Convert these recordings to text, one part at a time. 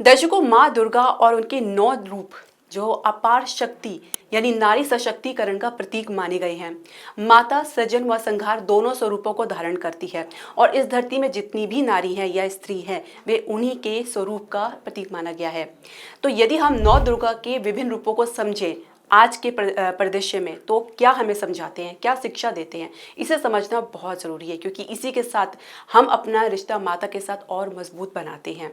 दर्शकों, माँ दुर्गा और उनके 9 रूप जो अपार शक्ति यानी नारी सशक्तिकरण का प्रतीक माने गए हैं। माता सृजन व संहार दोनों स्वरूपों को धारण करती है और इस धरती में जितनी भी नारी है या स्त्री है वे उन्हीं के स्वरूप का प्रतीक माना गया है। तो यदि हम 9 दुर्गा के विभिन्न रूपों को समझें आज के परिदृश्य में, तो क्या हमें समझाते हैं, क्या शिक्षा देते हैं, इसे समझना बहुत ज़रूरी है, क्योंकि इसी के साथ हम अपना रिश्ता माता के साथ और मजबूत बनाते हैं।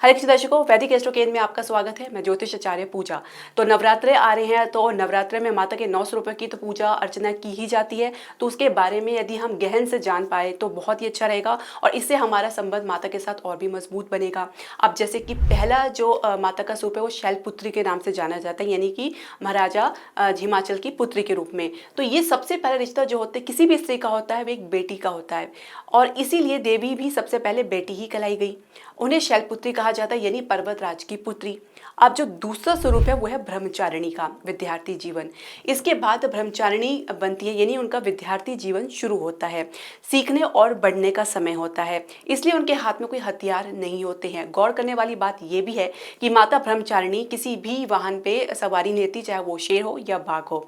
हरे कृष्ण दर्शकों, वैदिक एस्ट्रोकेन में आपका स्वागत है। मैं ज्योतिष आचार्य पूजा। तो नवरात्रे आ रहे हैं, तो नवरात्रे में माता के 9 स्वरूपों की तो पूजा अर्चना की ही जाती है। तो उसके बारे में यदि हम गहन से जान पाए तो बहुत ही अच्छा रहेगा और इससे हमारा संबंध माता के साथ और भी मजबूत बनेगा। अब जैसे कि पहला जो माता का स्वरूप है वो शैलपुत्री के नाम से जाना जाता है, यानी कि महाराजा हिमाचल की पुत्री के रूप में। तो ये सबसे पहला रिश्ता जो होता है किसी भी स्त्री का होता है वो एक बेटी का होता है, और इसीलिए देवी भी सबसे पहले बेटी ही कहलाई गई। उन्हें शैलपुत्री कहा जाता है, यानी पर्वतराज की पुत्री। अब जो दूसरा स्वरूप है वो है ब्रह्मचारिणी का, विद्यार्थी जीवन। इसके बाद ब्रह्मचारिणी बनती है, यानी उनका विद्यार्थी जीवन शुरू होता है, सीखने और बढ़ने का समय होता है, इसलिए उनके हाथ में कोई हथियार नहीं होते हैं। गौर करने वाली बात यह भी है कि माता ब्रह्मचारिणी किसी भी वाहन पे सवारी नहीं लेती, चाहे वो शेर हो या बाघ हो।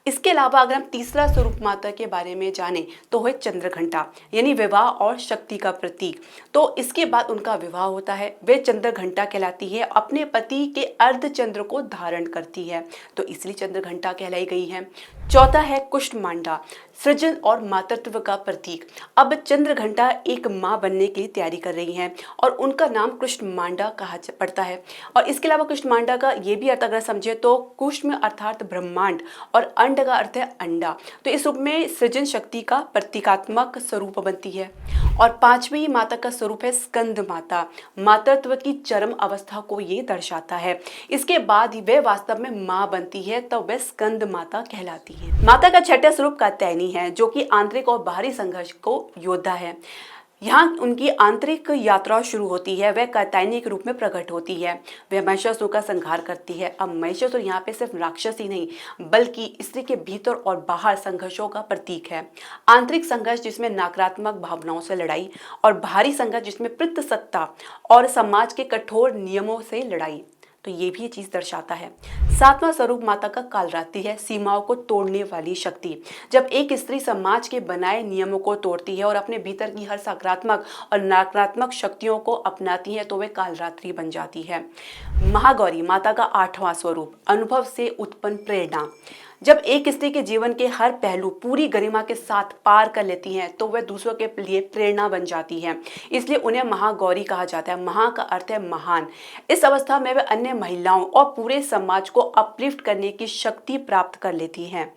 इसके अलावा अगर हम तीसरा स्वरूप माता के बारे में जानें तो है चंद्रघंटा, यानी विवाह और शक्ति का प्रतीक। तो इसके बाद उनका विवाह होता है, वे चंद्रघंटा कहलाती है, अपने पति के अर्धचंद्र को धारण करती है, तो इसलिए चंद्रघंटा कहलाई गई है। चौथा है कुष्ठमांडा, सृजन और मातृत्व का प्रतीक। अब चंद्रघंटा एक माँ बनने की तैयारी कर रही हैं और उनका नाम कुष्ठमांडा कहा पड़ता है। और इसके अलावा कुष्ठमांडा का ये भी अर्थ अगर समझे तो कुष्ठ अर्थात ब्रह्मांड और अंड का अर्थ है अंडा, तो इस रूप में सृजन शक्ति का प्रतीकात्मक स्वरूप बनती है। और पांचवी माता का स्वरूप है स्कंद माता, मातृत्व की चरम अवस्था को ये दर्शाता है। इसके बाद ही वह वास्तव में माँ बनती है, तब वह स्कंद माता कहलाती है। माता का छठा स्वरूप कात्यायनी है, जो कि आंतरिक और बाहरी संघर्ष को योद्धा है। यहाँ उनकी आंतरिक यात्रा शुरू होती है, वह कात्यायनी के रूप में प्रकट होती है। वह महिषासुर का संहार करती है। अब महिषासुर यहाँ पे सिर्फ राक्षस ही नहीं, बल्कि स्त्री के भीतर और बाहर संघर्षों का प्रतीक है। आंतरिक संघर्ष जिसमें नकारात्मक भावनाओं से लड़ाई, और बाहरी संघर्ष जिसमें पितृसत्ता और समाज के कठोर नियमों से लड़ाई, तो ये भी ये चीज दर्शाता है। सातवां स्वरूप माता का कालरात्रि है, सीमाओं को तोड़ने वाली शक्ति। जब एक स्त्री समाज के बनाए नियमों को तोड़ती है और अपने भीतर की हर सकारात्मक और नकारात्मक शक्तियों को अपनाती है तो वह कालरात्रि बन जाती है। महागौरी माता का आठवां स्वरूप, अनुभव से उत्पन्न प्रेरणा। जब एक स्त्री के जीवन के हर पहलू पूरी गरिमा के साथ पार कर लेती हैं तो वह दूसरों के लिए प्रेरणा बन जाती है, इसलिए उन्हें महागौरी कहा जाता है। महा का अर्थ है महान। इस अवस्था में वह अन्य महिलाओं और पूरे समाज को अपलिफ्ट करने की शक्ति प्राप्त कर लेती हैं।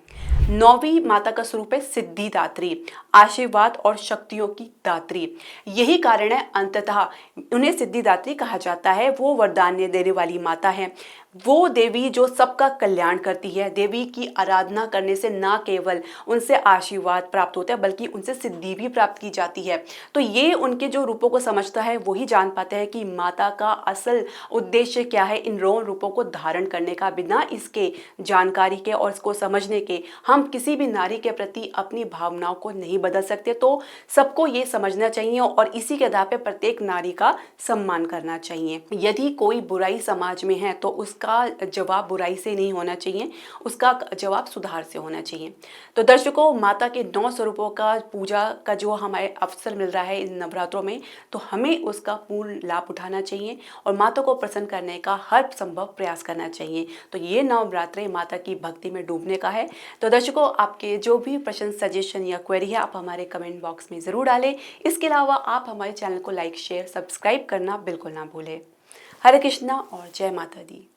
नौवीं माता का स्वरूप है सिद्धिदात्री, आशीर्वाद और शक्तियों की दात्री। यही कारण है अंततः उन्हें सिद्धिदात्री कहा जाता है। वो वरदान देने वाली माता है, वो देवी जो सबका कल्याण करती है। देवी की आराधना करने से ना केवल उनसे आशीर्वाद प्राप्त होता है, बल्कि उनसे सिद्धि भी प्राप्त की जाती है। तो ये उनके जो रूपों को समझता है वही जान पाता है कि माता का असल उद्देश्य क्या है इन रूपों को धारण करने का। बिना इसके जानकारी के और इसको समझने के हम किसी भी नारी के प्रति अपनी भावनाओं को नहीं बदल सकते। तो सबको ये समझना चाहिए और इसी के आधार पर प्रत्येक नारी का सम्मान करना चाहिए। यदि कोई बुराई समाज में है तो उसका जवाब बुराई से नहीं होना चाहिए, उसका जवाब सुधार से होना चाहिए। तो दर्शकों, माता के 9 स्वरूपों का पूजा का जो हमें अवसर मिल रहा है इन नवरात्रों में, तो हमें उसका पूर्ण लाभ उठाना चाहिए और माता को प्रसन्न करने का हर संभव प्रयास करना चाहिए। तो ये नवरात्रे माता की भक्ति में डूबने का है। तो दर्शकों, आपके जो भी प्रश्न, सजेशन या क्वेरी है आप हमारे कमेंट बॉक्स में ज़रूर डालें। इसके अलावा आप हमारे चैनल को लाइक, शेयर, सब्सक्राइब करना बिल्कुल ना भूलें। हरे कृष्णा और जय माता दी।